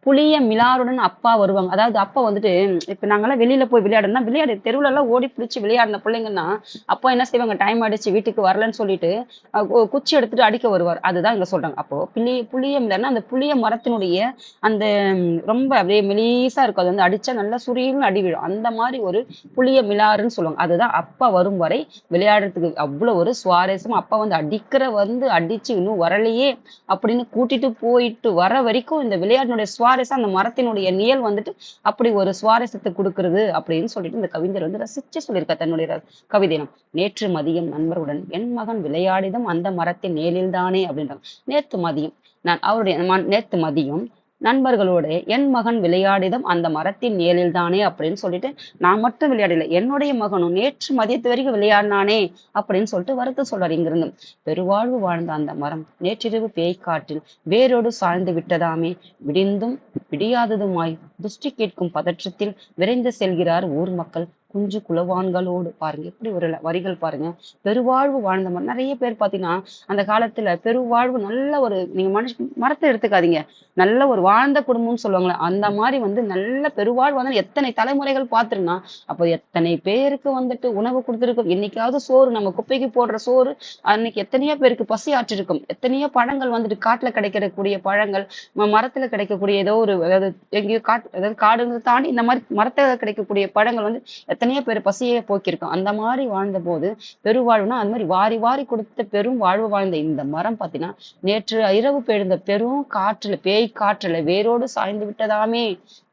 புளிய மிலாருடன் அப்பா வருவாங்க. அதாவது அப்பா வந்துட்டு இப்ப நாங்கெல்லாம் வெளியில போய் விளையாடணும்னா தெருவுல எல்லாம் ஓடி பிடிச்சி விளையாடின பிள்ளைங்கன்னா அப்பா என்ன செய்வாங்க, டைம் ஆயிடுச்சு வீட்டுக்கு வரலன்னு சொல்லிட்டு குச்சி எடுத்துட்டு அடிக்க வருவார். அதுதான் இங்க சொல்றாங்க. அப்போ புளிய மிலார்னா அந்த புளிய மரத்தினுடைய அந்த ரொம்ப அப்படியே மெலீசா இருக்கும். அது வந்து அடிச்சா நல்லா சுரீல்னு அடி விழும். அந்த மாதிரி ஒரு புளிய மிலாறுன்னு சொல்லுவாங்க. அதுதான் அப்பா வரும் வரை விளையாடுறதுக்கு அவ்வளவு ஒரு சுவாரஸ்யம். அப்பா வந்து அடிச்சு இன்னும் வரலையே அப்படின்னு கூட்டிட்டு போயிட்டு வர வரைக்கும் இந்த விளையாட்டினுடைய சுவாரஸ்யம், அந்த மரத்தினுடைய நிழல் வந்துட்டு அப்படி ஒரு சுவாரஸ்யத்தை கொடுக்கிறது அப்படின்னு சொல்லிட்டு இந்த கவிஞர் வந்து ரசிச்சு சொல்லியிருக்கார் தன்னுடைய கவிதையினம். நேற்று மதியம் நண்பருடன் என் மகன் விளையாடிதும் அந்த மரத்தின் நிழலில் தானே அப்படின்றாங்க. நேற்று மதியம் நண்பர்களோட என் மகன் விளையாடிதும் அந்த மரத்தின் நிழலில் தானே அப்படின்னு சொல்லிட்டு நான் மட்டும் விளையாடல, என்னுடைய மகனும் நேற்று மதியத்து வரைக்கும் விளையாடினானே அப்படின்னு சொல்லிட்டு வருத்த சொல்றாரு. இங்கிருந்து பெருவாழ்வு வாழ்ந்த அந்த மரம் நேற்றிரவு பேய்க்காற்றில் வேரோடு சாய்ந்து விட்டதாமே, விடிந்தும் விடியாததுமாய் துஷ்டி கேட்கும் பதற்றத்தில் விரைந்து செல்கிறார் ஊர் மக்கள் குஞ்சு குலவான்களோடு. பாருங்க எப்படி ஒரு வரிகள் பாருங்க. பெருவாழ்வு வாழ்ந்த மரம். நிறைய பேர் பாத்தீங்கன்னா அந்த காலத்துல பெருவாழ்வு நல்ல ஒரு, நீங்க மரத்தை எடுத்துக்காதீங்க, நல்ல ஒரு வாழ்ந்த குடும்பம்னு சொல்லுவாங்களே அந்த மாதிரி வந்து நல்ல பெருவாழ்வு வந்து எத்தனை தலைமுறைகள் பார்த்துருன்னா அப்போ எத்தனை பேருக்கு வந்துட்டு உணவு கொடுத்துருக்கும். என்னைக்காவது சோறு, நம்ம குப்பைக்கு போடுற சோறு அன்னைக்கு எத்தனையோ பேருக்கு பசி ஆற்றிருக்கும். எத்தனையோ பழங்கள் வந்துட்டு காட்டுல கிடைக்கக்கூடிய பழங்கள், மரத்துல கிடைக்கக்கூடிய ஏதோ ஒரு, அதாவது எங்கேயோ அதாவது காடு தாண்டி இந்த மாதிரி மரத்துல கிடைக்கக்கூடிய பழங்கள் வந்து எத்தனையோ பேர் பசியை போக்கியிருக்கும். அந்த மாதிரி வாழ்ந்த போது பெருவாழ்வுனா அது மாதிரி வாரி வாரி கொடுத்த பெரும் வாழ்வு வாழ்ந்த இந்த மரம் பாத்தீங்கன்னா நேற்று இரவு பெய்த பெரும் காற்றுல வேரோடு சாய்ந்து விட்டதாமே,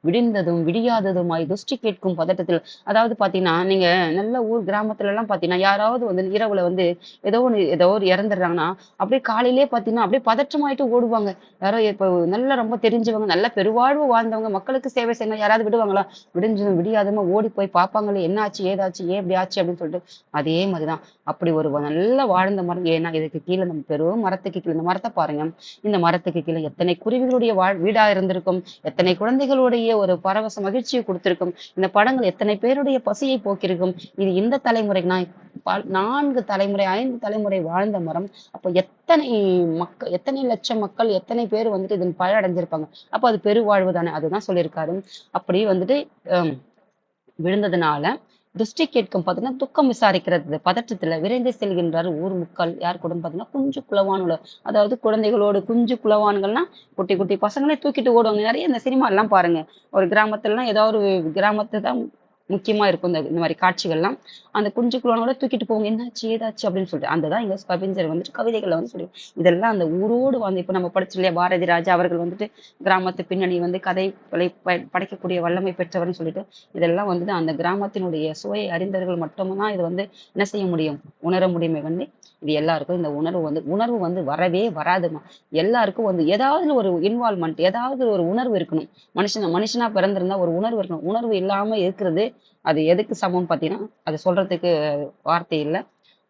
விடிந்ததும் விடியாததுமாய் துஷ்டி கேட்கும் பதட்டத்தில். அதாவது பாத்தீங்கன்னா நீங்க நல்ல ஊர் கிராமத்துல எல்லாம் பாத்தீங்கன்னா யாராவது வந்து இரவுல வந்து ஏதோ ஒரு இறந்துடுறாங்கன்னா அப்படியே காலையிலேயே பாத்தீங்கன்னா அப்படியே பதற்றமாயிட்டு ஓடுவாங்க. யாரோ இப்ப நல்ல ரொம்ப தெரிஞ்சவங்க நல்ல பெருவாழ்வு வாழ்ந்தவங்க மக்களுக்கு சேவை செய்யணும் யாராவது விடுவாங்களா, விடிஞ்சதும் விடியாதமா ஓடி போய் பார்ப்பாங்களே என்ன ஆச்சு ஏதாச்சு ஏன் இப்படி ஆச்சு அப்படின்னு சொல்லிட்டு. அதே மாதிரிதான் அப்படி ஒரு நல்ல வாழ்ந்த மரம். ஏன்னா இதுக்கு கீழே நம்ம பெரும் மரத்துக்கு கீழே, இந்த மரத்தை பாருங்க, இந்த மரத்துக்கு கீழே எத்தனை குருவிகளுடைய வீடா இருந்திருக்கும், எத்தனை குழந்தைகளுடைய ஒரு பரவச மகிழ்ச்சியை கொடுத்திருக்கும். இந்த படங்கள் எத்தனை பேருடைய பசியை போக்கியிருக்கும். இது இந்த தலைமுறைக்கு நான் 4 தலைமுறை 5 தலைமுறை வாழ்ந்த மரம். அப்போ எத்தனை லட்சம் மக்கள் எத்தனை பேர் வந்துட்டு இதன் பயன் அடைஞ்சிருப்பாங்க. அப்போ அது பெருவாழ்வு தானே. அதுதான் சொல்லியிருக்காரு. அப்படி வந்துட்டு விழுந்ததுனால திருஷ்டி கேட்கும் பார்த்தீங்கன்னா துக்கம் விசாரிக்கிறது பதற்றத்துல விரைந்து செல்கின்றார் ஊர் முக்கால் யார் கூட பார்த்தீங்கன்னா குஞ்சு குலவானோட, அதாவது குழந்தைகளோடு குஞ்சு குலவான்கள்னா குட்டி குட்டி பசங்களே தூக்கிட்டு ஓடுவாங்க. நிறைய இந்த சினிமா எல்லாம் பாருங்க, ஒரு கிராமத்துலலாம் ஏதாவது ஒரு கிராமத்து தான் முக்கியமா இருக்கும் இந்த மாதிரி காட்சிகள்லாம். அந்த குஞ்சு குலவானோட தூக்கிட்டு போவாங்க, என்னாச்சு ஏதாச்சு அப்படின்னு சொல்லிட்டு. அந்த தான் எங்க கவிஞர் வந்துட்டு கவிதைகளை வந்து சொல்லி இதெல்லாம் அந்த ஊரோடு வந்து இப்ப நம்ம படிச்சு இல்லையா பாரதி ராஜா அவர்கள் வந்துட்டு கிராமத்து பின்னணி வந்து கதை படைக்கக்கூடிய வல்லமை பெற்றவர்னு சொல்லிட்டு இதெல்லாம் வந்து அந்த கிராமத்தினுடைய சுவையை அறிந்தவர்கள் மட்டும்தான் இது வந்து என்ன செய்ய முடியும், உணர முடியுமே வந்து. இது எல்லாருக்கும் இந்த உணர்வு வந்து வரவே வராதுமா. எல்லாருக்கும் வந்து ஏதாவது ஒரு இன்வால்மெண்ட், ஏதாவது ஒரு உணர்வு இருக்கணும். மனுஷனா பிறந்திருந்தா ஒரு உணர்வு இருக்கணும். உணர்வு இல்லாம இருக்கிறது அது எதுக்கு சமம் பார்த்தீங்கன்னா அது சொல்றதுக்கு வார்த்தை இல்லை.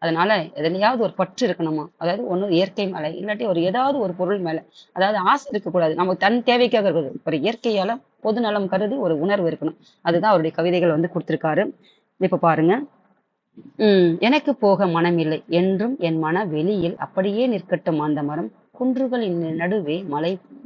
அதனால எதுலயாவது ஒரு பற்று இருக்கணுமா. அதாவது ஒண்ணு இயற்கை மேல, இல்லாட்டி ஒரு ஏதாவது ஒரு பொருள் மேல. அதாவது ஆசை இருக்கக்கூடாது. நம்ம தன் தேவைக்காக இருக்குது. ஒரு இயற்கையால பொது நலம் கருதி ஒரு உணர்வு இருக்கணும். அதுதான் அவருடைய கவிதைகள் வந்து கொடுத்திருக்காரு. இப்ப பாருங்க. எனக்கு போக மனமில்லை என்றும் என் மன வெளியில் அப்படியே நிற்கட்டும் அந்த மரம் குன்றுகளின் நடுவே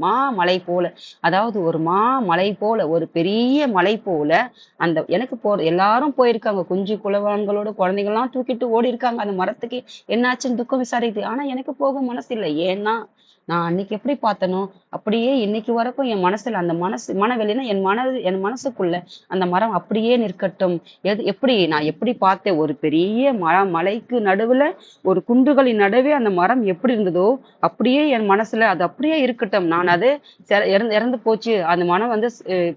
மாமலை போல. அதாவது ஒரு மாமலை போல, ஒரு பெரிய மலை போல. அந்த எனக்கு எல்லாரும் போயிருக்காங்க, குஞ்சு குலவான்களோட குழந்தைங்கள்லாம் தூக்கிட்டு ஓடி இருக்காங்க. அந்த மரத்துக்கு என்னாச்சுன்னு துக்கம் விசாரிக்குது. ஆனா எனக்கு போக மனசு இல்லை. ஏன்னா நான் அன்னைக்கு எப்படி பார்த்தனோ அப்படியே இன்னைக்கு வரைக்கும் என் மனசுல அந்த மனவெளினா என் மனசுக்குள்ள அந்த மரம் அப்படியே நிற்கட்டும். நான் எப்படி பார்த்தேன், ஒரு பெரிய மலைக்கு நடுவுல ஒரு குன்றுகளின் நடுவே அந்த மரம் எப்படி இருந்ததோ அப்படியே என் மனசுல அது அப்படியே இருக்கட்டும். நான் அது இறந்து போச்சு, அந்த மனம் வந்து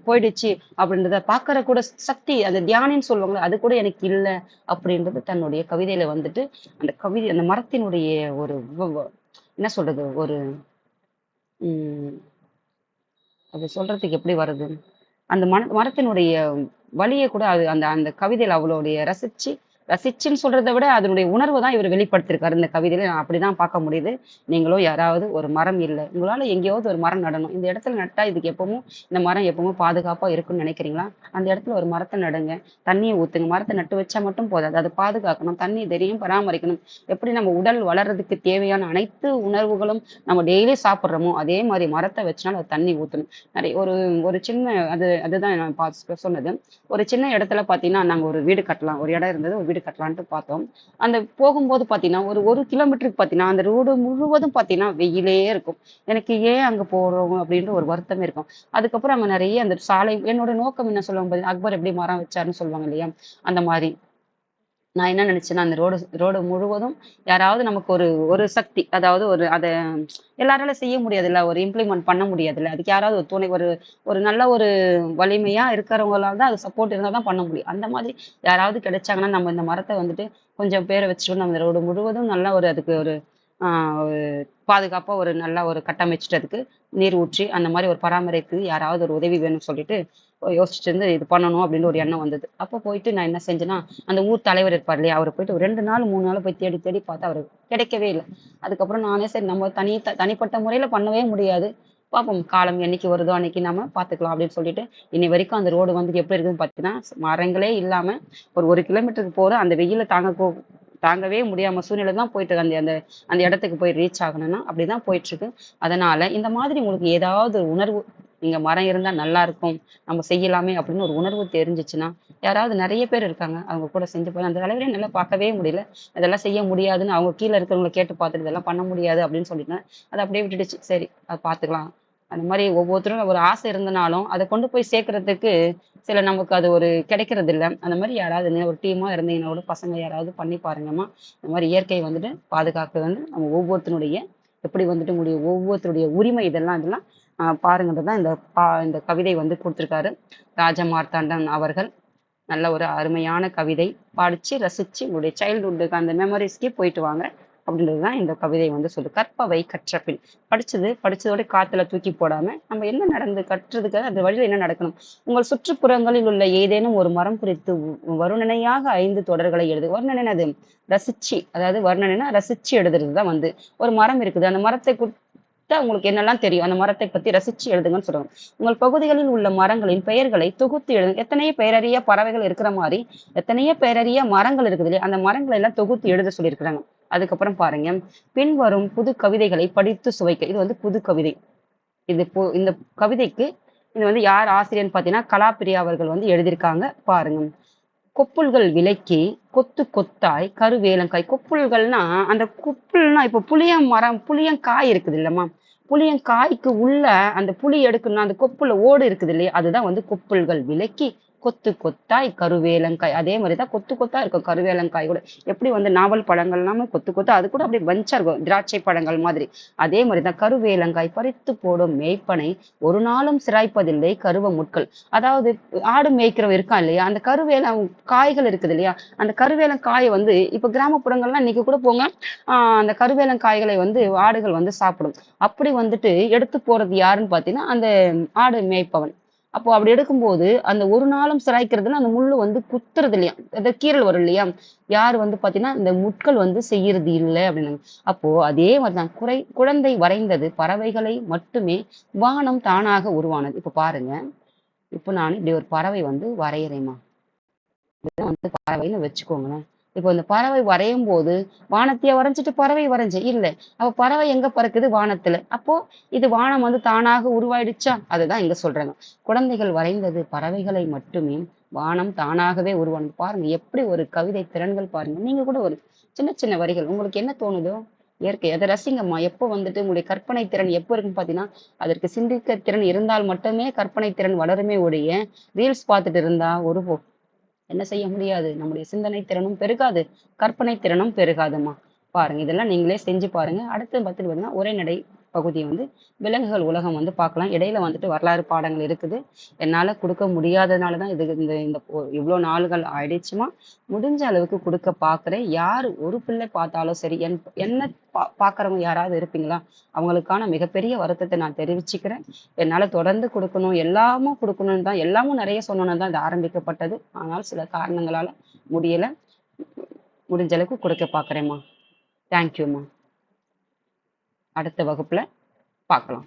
போயிடுச்சு அப்படின்றத பாக்குற கூட சக்தி, அந்த தியானின்னு சொல்லுவாங்க, அது கூட எனக்கு இல்லை அப்படின்றது தன்னுடைய கவிதையில வந்துட்டு அந்த மரத்தினுடைய ஒரு என்ன சொல்றது, ஒரு உம் அது சொல்றதுக்கு எப்படி வருது, அந்த மரத்தினுடைய வழியை கூட அது அந்த அந்த கவிதையில அவளுடைய ரசிச்சுன்னு சொல்றதை விட அதனுடைய உணர்வு தான் இவர் வெளிப்படுத்திருக்காரு இந்த கவிதையில. நான் அப்படிதான் பார்க்க முடியுது. நீங்களும் யாராவது ஒரு மரம் இல்லை, உங்களால எங்கேயாவது ஒரு மரம் நடணும், இந்த இடத்துல நட்டா இதுக்கு எப்பவும் இந்த மரம் எப்பவும் பாதுகாப்பா இருக்கும்னு நினைக்கிறீங்களா, அந்த இடத்துல ஒரு மரத்தை நடுங்க, தண்ணியை ஊத்துங்க. மரத்தை நட்டு வச்சா மட்டும் போதாது, அதை பாதுகாக்கணும், தண்ணி தெரியும் பராமரிக்கணும். எப்படி நம்ம உடல் வளர்றதுக்கு தேவையான அனைத்து உணர்வுகளும் நம்ம டெய்லி சாப்பிட்றோமோ அதே மாதிரி மரத்தை வச்சனால அது தண்ணி ஊற்றணும். நிறைய ஒரு ஒரு சின்ன அதுதான் நான் சொன்னது. ஒரு சின்ன இடத்துல பார்த்தீங்கன்னா நாங்கள் ஒரு வீடு கட்டலாம், ஒரு இடம் இருந்தது, ஒரு வீடு கட்டலான்ட்டு பார்த்தோம். அந்த போகும்போது பார்த்தீங்கன்னா ஒரு கிலோமீட்டருக்கு பார்த்தீங்கன்னா அந்த ரோடு முழுவதும் பார்த்தீங்கன்னா வெயிலே இருக்கும். எனக்கு ஏன் அங்கே போகிறோம் அப்படின்ற ஒரு வருத்தமே இருக்கும். அதுக்கப்புறம் அங்கே நிறைய அந்த சாலை, என்னோட நோக்கம் என்ன சொல்லுவாங்க பார்த்தீங்கன்னா அக்பர் எப்படி மரம் வச்சாருன்னு சொல்லுவாங்க இல்லையா, அந்த மாதிரி நான் என்ன நினைச்சேன்னா அந்த ரோடு முழுவதும் யாராவது நமக்கு ஒரு சக்தி, அதாவது அதை எல்லாரால செய்ய முடியாதுல்ல, ஒரு இம்ப்ளிமெண்ட் பண்ண முடியாதுல்ல, அதுக்கு யாராவது ஒரு துணை, ஒரு நல்ல ஒரு வலிமையா இருக்கிறவங்களால தான் அது சப்போர்ட் இருந்தால் தான் பண்ண முடியும். அந்த மாதிரி யாராவது கிடைச்சாங்கன்னா நம்ம இந்த மரத்தை வந்துட்டு கொஞ்சம் பேரை வச்சுட்டு நம்ம ரோடு முழுவதும் நல்லா அதுக்கு ஒரு பாதுகாப்பா ஒரு நல்லா ஒரு கட்டமைச்சிட்டு அதுக்கு நீர் ஊற்றி அந்த மாதிரி ஒரு பராமரிப்பு யாராவது ஒரு உதவி வேணும்னு சொல்லிட்டு யோசிச்சுட்டு இருந்து இது பண்ணணும் அப்படின்னு ஒரு எண்ணம் வந்தது. அப்போ போயிட்டு நான் என்ன செஞ்சேன்னா அந்த ஊர் தலைவர் இருப்பார் இல்லையா, அவரை போயிட்டு ஒரு 2 நாள் 3 நாள் போய் தேடி தேடி பார்த்தா அவருக்கு கிடைக்கவே இல்லை. அதுக்கப்புறம் நானே சரி நம்ம தனிப்பட்ட முறையில பண்ணவே முடியாது, பார்ப்போம் காலம் என்னைக்கு வருதோ அன்னைக்கு நாம பார்த்துக்கலாம் அப்படின்னு சொல்லிட்டு இன்னை வரைக்கும் அந்த ரோடு வந்து எப்படி இருக்குன்னு பார்த்தீங்கன்னா மரங்களே இல்லாம ஒரு கிலோமீட்டருக்கு போற அந்த வெயில தாங்கவே முடியாம சூழ்நிலை தான் போயிட்டு அந்த அந்த அந்த இடத்துக்கு போய் ரீச் ஆகணும்னா அப்படிதான் போயிட்டு இருக்கு. அதனால இந்த மாதிரி உங்களுக்கு ஏதாவது ஒரு உணர்வு, இங்க மரம் இருந்தா நல்லா இருக்கும், நம்ம செய்யலாமே அப்படின்னு ஒரு உணர்வு தெரிஞ்சிச்சுன்னா யாராவது நிறைய பேர் இருக்காங்க அவங்க கூட செஞ்சு போய் அந்த தலைவரே நல்லா பார்க்கவே முடியல, இதெல்லாம் செய்ய முடியாதுன்னு அவங்க கீழே இருக்கிறவங்களை கேட்டு பார்த்துட்டு இதெல்லாம் பண்ண முடியாது அப்படின்னு சொல்லிட்டேன். அதை அப்படியே விட்டுடுச்சு, சரி அதை பார்த்துக்கலாம். அந்த மாதிரி ஒவ்வொருத்தரும் ஒரு ஆசை இருந்தனாலும் அதை கொண்டு போய் சேர்க்கறதுக்கு சில நமக்கு அது ஒரு கிடைக்கிறது இல்லை. அந்த மாதிரி யாராவது ஒரு டீமா இருந்தீங்கன்னா கூட பசங்க யாராவது பண்ணி பாருங்கம்மா. இந்த மாதிரி இயற்கை வந்துட்டு பாதுகாக்க வந்து நம்ம ஒவ்வொருத்தனுடைய எப்படி வந்துட்டு ஒவ்வொருத்தருடைய உரிமை இதெல்லாம் பாருங்கன்றதான் இந்த கவிதை வந்து கொடுத்திருக்காரு ராஜமார்த்தாண்டன் அவர்கள். நல்ல ஒரு அருமையான கவிதை, படிச்சு ரசிச்சு உங்களுடைய சைல்ட்ஹுட்டுக்கு அந்த மெமரிஸ்க்கே போயிட்டு வாங்க அப்படின்றதுதான் இந்த கவிதை வந்து சொல்லு. கற்பவை கற்றபின், படிச்சதோட காத்துல தூக்கி போடாம நம்ம என்ன நடந்து கற்றுறதுக்கு அந்த வழியில என்ன நடக்கணும். உங்கள் சுற்றுப்புறங்களில் உள்ள ஏதேனும் ஒரு மரம் குறித்து வருணனையாக 5 தொடர்களை எழுது. வருணனை அது ரசிச்சு, அதாவது வர்ணனைனா ரசிச்சு எழுதுறதுதான் வந்து ஒரு மரம் இருக்குது, அந்த மரத்தை உங்களுக்கு என்னெல்லாம் தெரியும் அந்த மரத்தை பத்தி ரசிச்சு எழுதுங்கன்னு சொல்றாங்க. உங்கள் பகுதிகளில் உள்ள மரங்களின் பெயர்களை தொகுத்து எழுதுங்க. எத்தனையோ பெயரறிய பறவைகள் இருக்கிற மாதிரி எத்தனையோ பெயரறிய மரங்கள் இருக்குது இல்லையா, அந்த மரங்களை எல்லாம் தொகுத்து எழுத சொல்லியிருக்கிறாங்க. அதுக்கப்புறம் பாருங்க, பின்வரும் புது கவிதைகளை படித்து சுவைக்க. இது வந்து புது கவிதை. இந்த கவிதைக்கு இது வந்து யார் ஆசிரியர்னு பார்த்தீங்கன்னா கலாப்பிரியா அவர்கள் வந்து எழுதியிருக்காங்க. பாருங்க. கொப்புள்கள் விலக்கி கொத்து கொத்தாய் கருவேலங்காய். கொப்புள்கள்னா அந்த கொப்புள்னா இப்ப புளியங்காய் இருக்குது இல்லம்மா, புளியங்காய்க்கு உள்ள அந்த புளி எடுக்கணும், அந்த கொப்புல ஓடு இருக்குது இல்லையா, அதுதான் வந்து கொப்புள்கள் விலக்கி கொத்து கொத்தாய் கருவேலங்காய். அதே மாதிரிதான் கொத்து கொத்தா இருக்கும் கருவேலங்காய் கூட. எப்படி வந்து நாவல் பழங்கள் எல்லாமே கொத்து கொத்தா அது கூட அப்படியே பஞ்சா இருக்கும் திராட்சை பழங்கள் மாதிரி. அதே மாதிரிதான் கருவேலங்காய் பறித்து போடும் மேய்ப்பனை ஒரு நாளும் சிராய்ப்பதில்லை கருவ முட்கள். அதாவது ஆடு மேய்க்கிறவன் இருக்கான் இல்லையா, அந்த காய்கள் இருக்குது இல்லையா, அந்த கருவேலங்காயை வந்து இப்ப கிராமப்புறங்கள்லாம் இன்னைக்கு கூட போங்க, அந்த கருவேலங்காய்களை வந்து ஆடுகள் வந்து சாப்பிடும். அப்படி வந்துட்டு எடுத்து போறது யாருன்னு பாத்தீங்கன்னா அந்த ஆடு மேய்ப்பவன். அப்போ அப்படி எடுக்கும்போது அந்த ஒரு நாளும் சிராய்க்கிறதுல அந்த முள்ளு வந்து குத்துறது இல்லையா, அந்த கீறல் வரும் இல்லையா, யாரு வந்து பாத்தீங்கன்னா இந்த முட்கள் வந்து செய்யறது இல்லை அப்படின்னு. அப்போ அதே மாதிரிதான் குழந்தை வரைந்தது பறவைகளை மட்டுமே, வானம் தானாக உருவானது. இப்ப பாருங்க, இப்ப நான் இப்படி ஒரு பறவை வந்து வரைகிறேம்மா, வந்து பறவைன்னு வச்சுக்கோங்களேன். இப்போ இந்த பறவை வரையும் போது வானத்தையே வரைஞ்சிட்டு பறவை வரைஞ்சேன் இல்லை, அப்ப பறவை எங்க பறக்குது, வானத்துல. அப்போ இது வானம் வந்து தானாக உருவாயிடுச்சா, அதுதான் இங்க சொல்றாங்க. குழந்தைகள் வரைந்தது பறவைகளை மட்டுமே, வானம் தானாகவே உருவானது. பாருங்க எப்படி ஒரு கவிதை திறன்கள் பாருங்க. நீங்க கூட ஒரு சின்ன சின்ன வரிகள் உங்களுக்கு என்ன தோணுதோ இயற்கை அதை ரசிங்கம்மா. எப்போ வந்துட்டு உங்களுடைய கற்பனை திறன் எப்போ இருக்குன்னு பாத்தீங்கன்னா, அதற்கு சிந்திக்க திறன் இருந்தால் மட்டுமே கற்பனை திறன் வளருமே ஒழிய ரீல்ஸ் பார்த்துட்டு இருந்தா என்ன செய்ய முடியாது. நம்முடைய சிந்தனை திறனும் பெருகாது, கற்பனை திறனும் பெருகாதுமா. பாருங்க, இதெல்லாம் நீங்களே செஞ்சு பாருங்க. அடுத்து பார்த்துட்டு பார்த்தீங்கன்னா உரைநடை பகுதியை வந்து விலங்குகள் உலகம் வந்து பார்க்கலாம். இடையில வந்துட்டு வரலாறு பாடங்கள் இருக்குது. என்னால கொடுக்க முடியாததுனால தான் இது இந்த இந்த இவ்வளோ நாளுகள் ஆயிடுச்சுமா. முடிஞ்ச அளவுக்கு கொடுக்க பார்க்குறேன். யார் ஒரு பிள்ளை பார்த்தாலும் சரி, என்ன பார்க்குறவங்க யாராவது இருப்பீங்களா, அவங்களுக்கான மிகப்பெரிய வருத்தத்தை நான் தெரிவிச்சுக்கிறேன். என்னால தொடர்ந்து கொடுக்கணும், எல்லாமும் கொடுக்கணும்னு தான், எல்லாமும் நிறைய சொல்லணும்னு தான் இது ஆரம்பிக்கப்பட்டது. ஆனால் சில காரணங்களால முடியல. முடிஞ்ச அளவுக்கு கொடுக்க பார்க்குறேம்மா. தேங்க்யூம்மா. அடுத்த வகுப்புல பார்க்கலாம்.